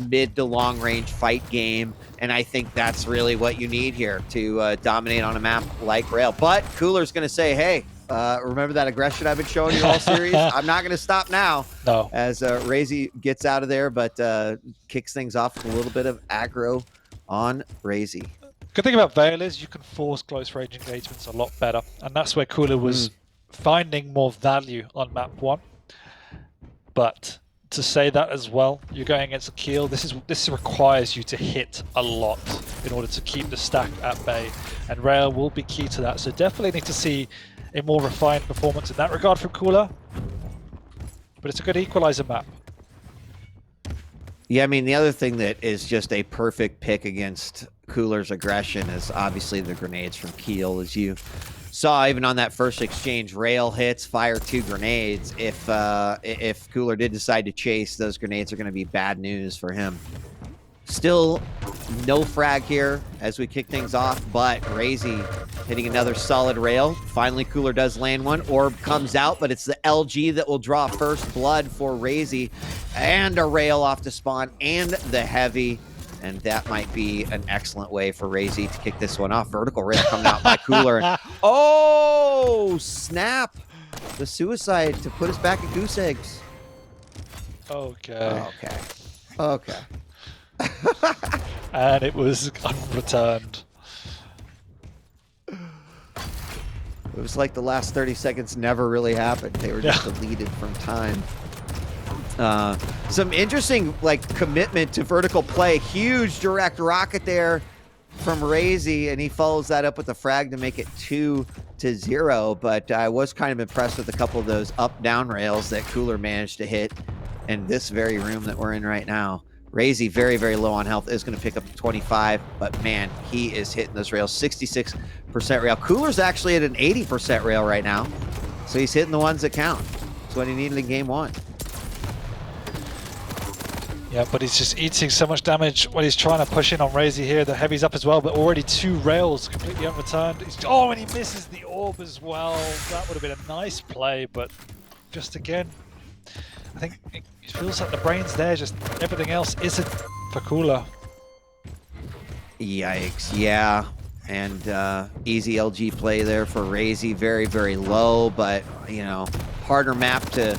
mid to long range fight game, and I think that's really what you need here to dominate on a map like Rail. But COOLLER's going to say, hey, remember that aggression I've been showing you all series? I'm not going to stop now. No. As RAISY gets out of there, but kicks things off with a little bit of aggro on RAISY. Good thing about Vale is you can force close range engagements a lot better, and that's where COOLLER was finding more value on map 1. But to say that as well, you're going against a Keel. This requires you to hit a lot in order to keep the stack at bay, and Rail will be key to that. So definitely need to see a more refined performance in that regard from COOLLER. But it's a good equalizer map. Yeah, I mean, the other thing that is just a perfect pick against COOLLER's aggression is obviously the grenades from Keel. As you saw, even on that first exchange, Rail hits, fire 2 grenades. If COOLLER did decide to chase, those grenades are going to be bad news for him. Still no frag here as we kick things off, but RAISY hitting another solid Rail. Finally, COOLLER does land one. Orb comes out, but it's the LG that will draw first blood for RAISY, and a Rail off to spawn, and the heavy. And that might be an excellent way for RAISY to kick this one off. Vertical Rail coming out by COOLLER. Oh, snap. The suicide to put us back at goose eggs. Okay. Okay. And it was unreturned. It was like the last 30 seconds never really happened. They were just deleted from time. Some interesting commitment to vertical play. Huge direct rocket there from RAISY, and he follows that up with a frag to make it 2-0. But I was kind of impressed with a couple of those up-down rails that COOLLER managed to hit in this very room that we're in right now. RAISY, very, very low on health, is going to pick up 25, but man, he is hitting those rails. 66% rail. COOLLER's actually at an 80% rail right now, so he's hitting the ones that count. That's what he needed in game 1. Yeah, but he's just eating so much damage when he's trying to push in on RAISY here. The heavy's up as well, but already 2 rails completely unreturned. Oh, and he misses the orb as well. That would have been a nice play, but just again, I think it feels like the brain's there, just everything else isn't for COOLLER. Yikes, yeah. And easy LG play there for RAISY. Very, very low, but, you know, harder map to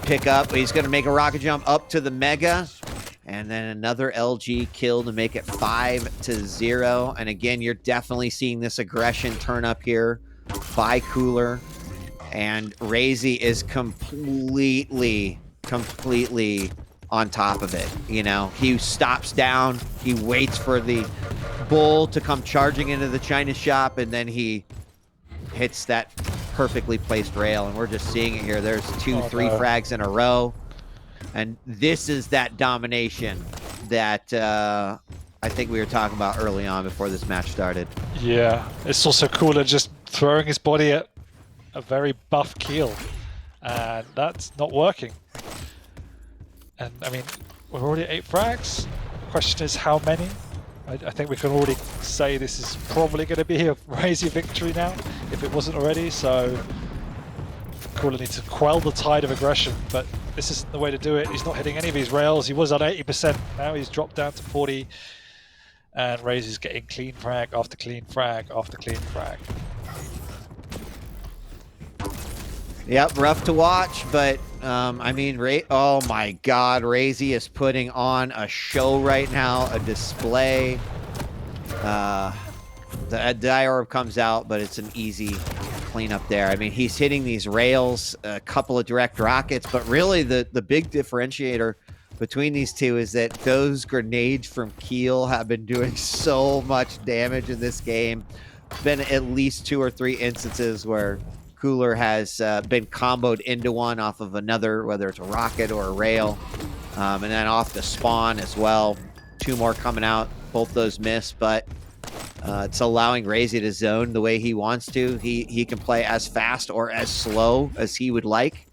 pick up. He's going to make a rocket jump up to the Mega, and then another LG kill to make it 5-0. And again, you're definitely seeing this aggression turn up here by COOLLER. And RAISY is completely on top of it. You know, he stops down, he waits for the bull to come charging into the China shop, and then he hits that perfectly placed rail, and we're just seeing it here. There's 2-3 frags in a row, and this is that domination that I think we were talking about early on before this match started. Yeah, it's also COOLLER just throwing his body at a very buff Keel, and that's not working. And I mean, we're already at 8 frags. The question is how many? I think we can already say this is probably going to be a RAISY victory now, if it wasn't already. So Cooler needs to quell the tide of aggression, but this isn't the way to do it. He's not hitting any of his rails. He was on 80%. Now he's dropped down to 40, and RAISY's getting clean frag after clean frag after clean frag. Yep, rough to watch, but I mean, oh my God, RAISY is putting on a show right now, a display. The Die Orb comes out, but it's an easy cleanup there. I mean, he's hitting these rails, a couple of direct rockets, but really the big differentiator between these two is that those grenades from Keel have been doing so much damage in this game. Been at least 2 or 3 instances where Cooler has been comboed into one off of another, whether it's a rocket or a rail, and then off the spawn as well. 2 more coming out, both those miss, but it's allowing RAISY to zone the way he wants to. He can play as fast or as slow as he would like.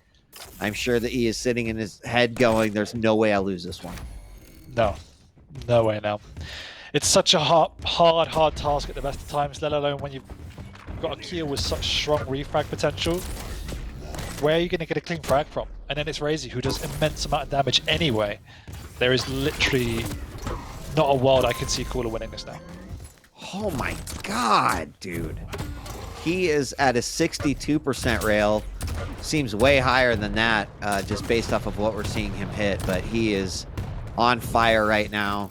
I'm sure that he is sitting in his head going, there's no way I lose this one. No, no way now. It's such a hard task at the best of times, let alone when you've got a Keel with such strong refrag potential. Where are you going to get a clean frag from? And then it's RAISY, who does immense amount of damage anyway. There is literally not a world I can see Cooler winning this now. Oh my God, dude. He is at a 62% rail. Seems way higher than that, just based off of what we're seeing him hit. But he is on fire right now.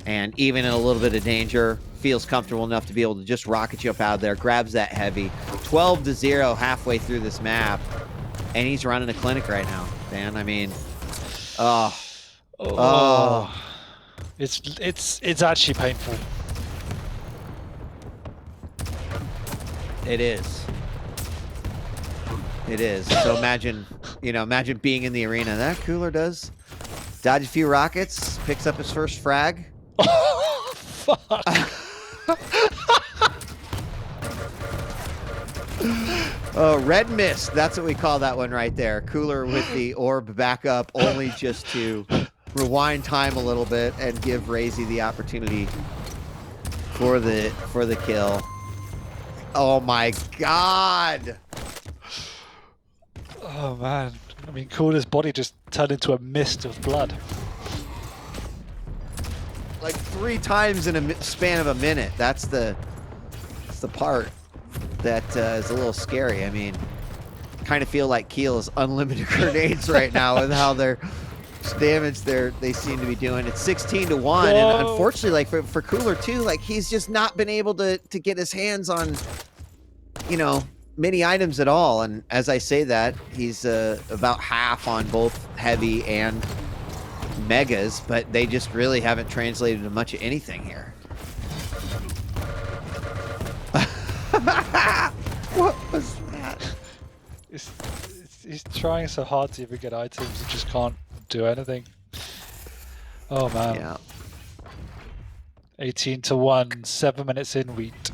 And even in a little bit of danger, feels comfortable enough to be able to just rocket you up out of there. Grabs that heavy. 12-0 halfway through this map. And he's running a clinic right now, man. I mean, It's actually painful. It is. It is. So imagine, imagine being in the arena. That Cooler does dodge a few rockets, picks up his first frag. Oh, fuck. Oh, red mist. That's what we call that one right there. Cooler with the orb back up, only just to rewind time a little bit and give RAISY the opportunity for the kill. Oh my God. Oh man. I mean, Cooler's body just turned into a mist of blood. Like 3 times in a span of a minute. That's the part that is a little scary. I mean, kind of feel like Keel is unlimited grenades right now with how their damage they seem to be doing. It's 16-1, Whoa. and unfortunately, like for Cooler too, like he's just not been able to get his hands on, many items at all. And as I say that, he's about half on both heavy and megas, but they just really haven't translated to much of anything here. What was that? He's trying so hard to even get items and just can't do anything. Oh man. Yeah. 18-1, 7 minutes in, wheat.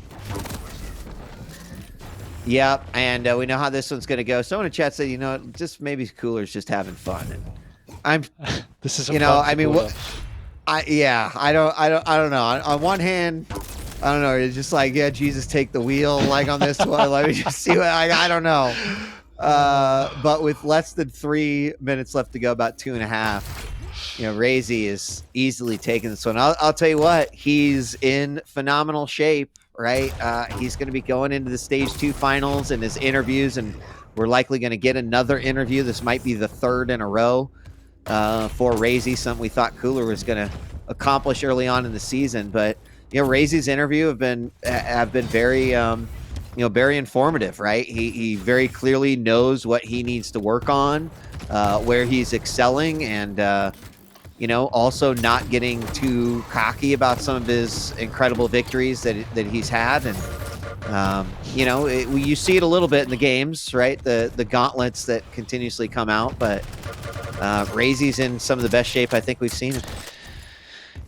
Yep, and we know how this one's gonna go. Someone in chat said, just maybe Cooler's just having fun, and I'm, This is I mean, I don't know. On one hand, I don't know. It's just like, yeah, Jesus, take the wheel. Like on this one, let me just see what I don't know. But with less than 3 minutes left to go, about 2.5, RAISY is easily taking this one. I'll tell you what, he's in phenomenal shape, right? He's going to be going into the stage 2 finals and his interviews, and we're likely going to get another interview. This might be the 3rd in a row for RAISY, something we thought Cooler was going to accomplish early on in the season. But RAISY's interview have been very very informative, right? He very clearly knows what he needs to work on, where he's excelling, and also not getting too cocky about some of his incredible victories that he's had. And you see it a little bit in the games, right? The gauntlets that continuously come out, but RAISY's in some of the best shape I think we've seen him.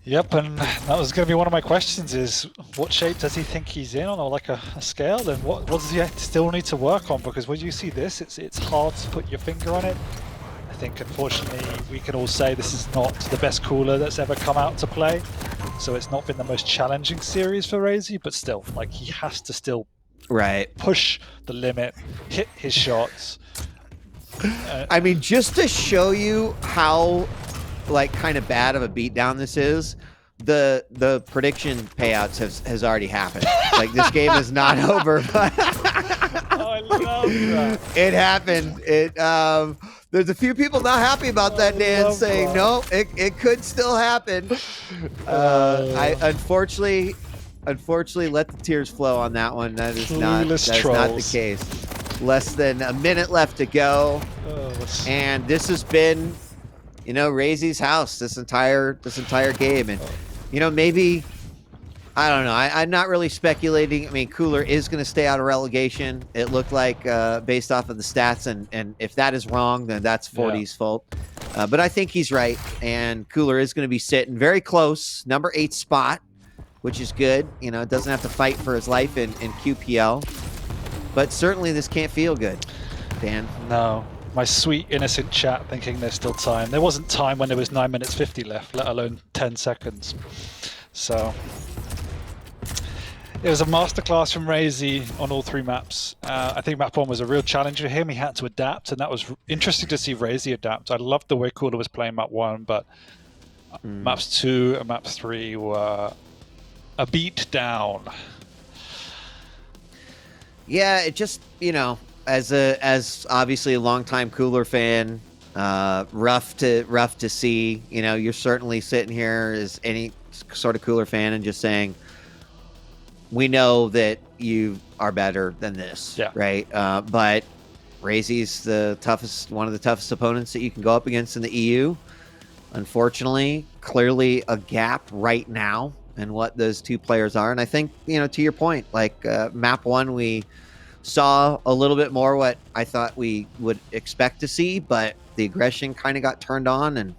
Yep, and that was going to be one of my questions, is what shape does he think he's in on a scale, and what does he still need to work on? Because when you see this, it's hard to put your finger on it. think, unfortunately, we can all say this is not the best cooler that's ever come out to play. So it's not been the most challenging series for RAISY, but still, like, he has to still push the limit, hit his shots. I mean, just to show you how, like, kind of bad of a beatdown this is, the prediction payouts has already happened. Like, this game is not over, but I love that. it happened. There's a few people not happy about that, Dan, saying no, it could still happen. I unfortunately let the tears flow on that one. That is not the case. Less than a minute left to go, and this has been, you know, RAISY's house this entire game. And, you know, maybe, I don't know, I'm not really speculating. I mean, Cooler is going to stay out of relegation. It looked like, based off of the stats, and if that is wrong, then that's 40's fault. But I think he's right, and Cooler is going to be sitting very close, number 8 spot, which is good. You know, doesn't have to fight for his life in QPL. But certainly this can't feel good, Dan. No. My sweet, innocent chat thinking there's still time. There wasn't time when there was 9 minutes 50 left, let alone 10 seconds. So it was a masterclass from RAISY on all 3 maps. I think map 1 was a real challenge for him. He had to adapt, and that was interesting to see RAISY adapt. I loved the way Cooler was playing map 1, but maps 2 and map 3 were a beat down. Yeah, it just, you know, as obviously a longtime Cooler fan, rough to see. You know, you're certainly sitting here as any sort of Cooler fan and just saying, we know that you are better than this, right? But RAISY's one of the toughest opponents that you can go up against in the EU. Unfortunately, clearly a gap right now in what those 2 players are. And I think, you know, to your point, like map 1, we saw a little bit more what I thought we would expect to see, but the aggression kind of got turned on, and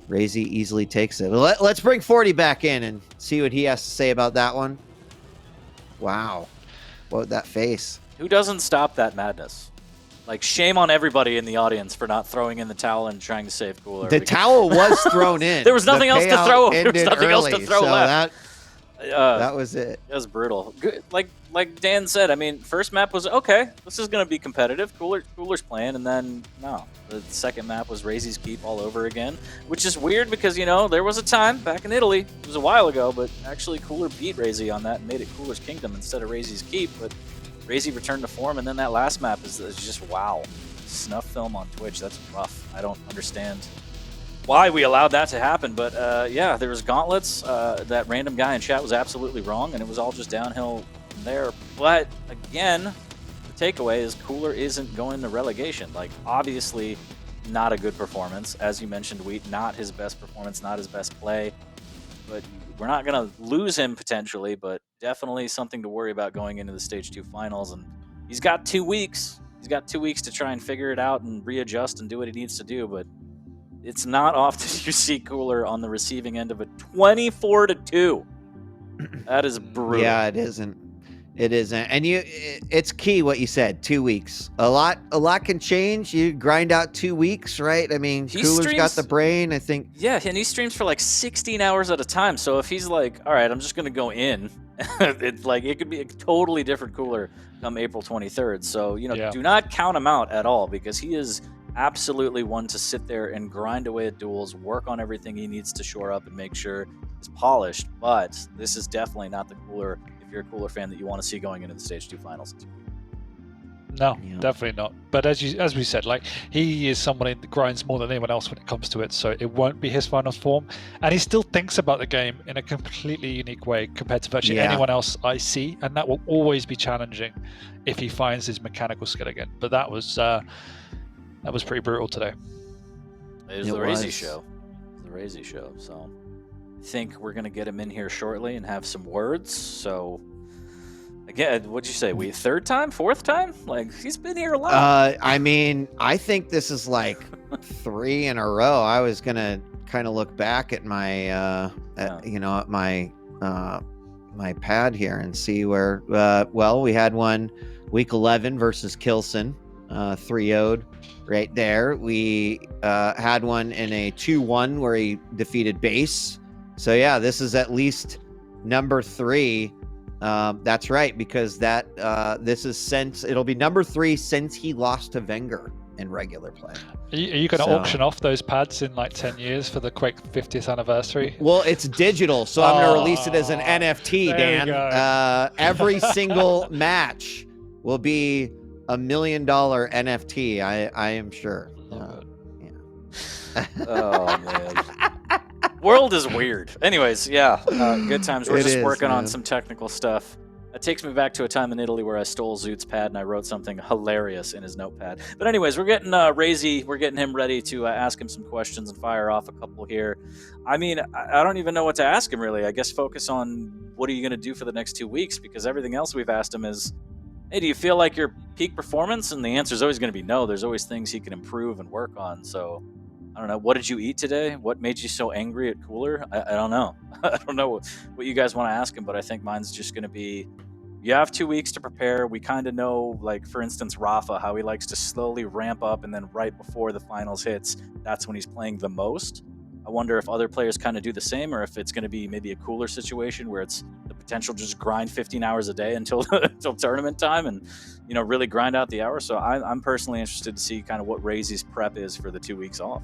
RAISY easily takes it. Let's bring 40 back in and see what he has to say about that one. Wow. What that face. Who doesn't stop that madness? Like, shame on everybody in the audience for not throwing in the towel and trying to save Cooler. The towel was thrown in. There was nothing else to throw. There was nothing else to throw left. That was it. It was brutal. Good. Like Dan said, I mean, first map was okay. This is going to be competitive. Cooler's playing, and then no, the second map was RAISY's Keep all over again, which is weird because, you know, there was a time back in Italy. It was a while ago, but actually Cooler beat RAISY on that and made it Cooler's Kingdom instead of RAISY's Keep. But RAISY returned to form, and then that last map is just wow. Snuff film on Twitch. That's rough. I don't understand why we allowed that to happen, but yeah, there was gauntlets. That random guy in chat was absolutely wrong, and it was all just downhill from there. But again, the takeaway is Cooler isn't going to relegation. Like, obviously not a good performance, as you mentioned, Wheat, not his best performance, not his best play, but we're not going to lose him potentially, but definitely something to worry about going into the Stage 2 finals. And he's got 2 weeks. He's got 2 weeks to try and figure it out and readjust and do what he needs to do, but it's not often you see Cooler on the receiving end of a 24-2. That is brutal. Yeah, it isn't. It isn't. And it's key what you said, 2 weeks. A lot can change. You grind out 2 weeks, right? I mean, Cooler's got the brain, I think. Yeah, and he streams for like 16 hours at a time. So if he's like, all right, I'm just going to go in, it could be a totally different Cooler come April 23rd. So, you know, do not count him out at all, because he is absolutely one to sit there and grind away at duels, work on everything he needs to shore up and make sure it's polished. But this is definitely not the Cooler, if you're a Cooler fan, that you want to see going into the Stage 2 finals. No, definitely not. But as we said, like, he is someone that grinds more than anyone else when it comes to it, so it won't be his finals form. And he still thinks about the game in a completely unique way compared to virtually anyone else I see, and that will always be challenging if he finds his mechanical skill again. But that was pretty brutal today. It was the RAISY show. The RAISY show. So I think we're going to get him in here shortly and have some words. So again, what'd you say? Third time? Fourth time? Like, he's been here a lot. I mean, I think this is like 3 in a row. I was going to kind of look back at my, at my pad here and see where, we had one week 11 versus Kilson. 3-0'd right there. We had one in a 2-1 where he defeated Base. So yeah, this is at least number 3. That's right, because this is since it'll be number 3 since he lost to Wenger in regular play. Are you going to auction off those pads in like 10 years for the Quake 50th anniversary? Well, it's digital, so I'm going to release it as an NFT, Dan. Every single match will be $1 million NFT. I am sure. Oh man, world is weird. Anyways, yeah, good times. We're just working on some technical stuff. That takes me back to a time in Italy where I stole Zoot's pad and I wrote something hilarious in his notepad. But anyways, we're getting RAISY, we're getting him ready to ask him some questions and fire off a couple here. I mean, I don't even know what to ask him really. I guess focus on what are you going to do for the next 2 weeks, because everything else we've asked him is, hey, do you feel like your peak performance? And the answer is always going to be no. There's always things he can improve and work on. So I don't know. What did you eat today? What made you so angry at Cooler? I don't know. I don't know what you guys want to ask him, but I think mine's just going to be, you have 2 weeks to prepare. We kind of know, like, for instance, Rafa, how he likes to slowly ramp up, and then right before the finals hits, that's when he's playing the most. I wonder if other players kind of do the same, or if it's going to be maybe a Cooler situation where it's the potential to just grind 15 hours a day until until tournament time and, you know, really grind out the hours. So I'm personally interested to see kind of what RAISY's prep is for the 2 weeks off.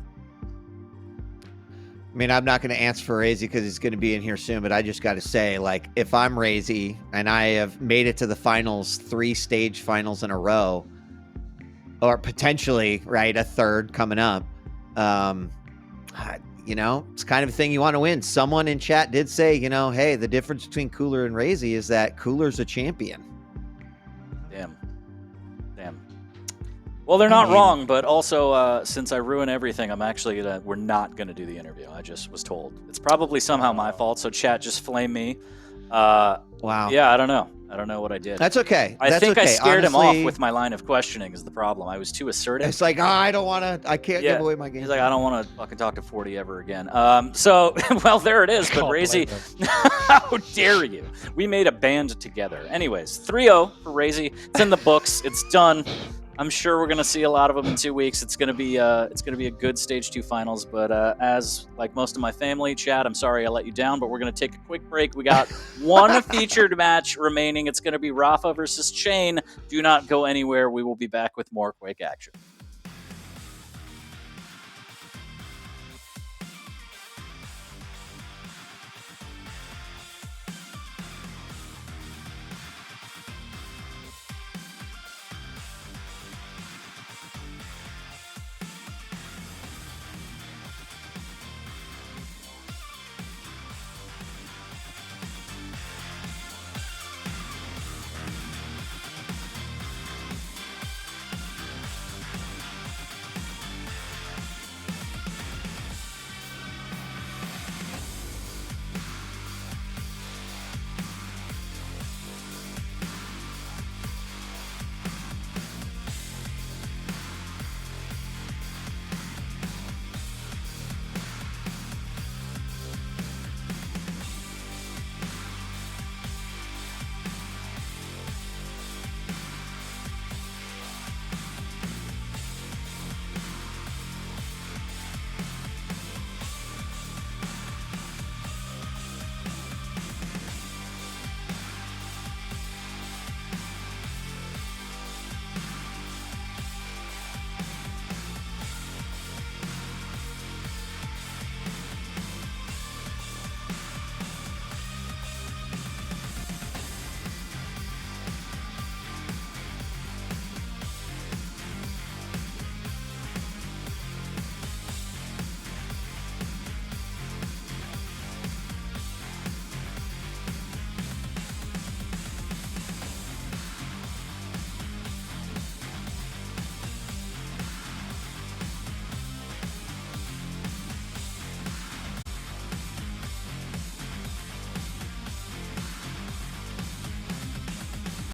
I mean, I'm not going to answer for RAISY because he's going to be in here soon, but I just got to say, like, if I'm RAISY and I have made it to the finals, 3 stage finals in a row, or potentially, right, a third coming up, you know, it's kind of a thing you want to win. Someone in chat did say, you know, hey, the difference between Cooler and RAISY is that Cooler's a champion. Damn. Well, they're not wrong, but also, since I ruin everything, I'm actually we're not going to do the interview. I just was told. It's probably somehow my fault, so chat, just flame me. Wow. Yeah, I don't know. I don't know what I did. That's okay. I think I scared him Honestly, off with my line of questioning is the problem. I was too assertive. It's like, I don't want to, I can't give away my game. He's like, I don't want to fucking talk to 40 ever again. So, well, there it is. But RAISY, how dare you? We made a band together. Anyways, 3-0 for RAISY. It's in the books. It's done. I'm sure we're gonna see a lot of them in 2 weeks. It's gonna be a good stage 2 finals. But as like most of my family, Chad, I'm sorry I let you down. But we're gonna take a quick break. We got one featured match remaining. It's gonna be Rafa versus Chain. Do not go anywhere. We will be back with more Quake action.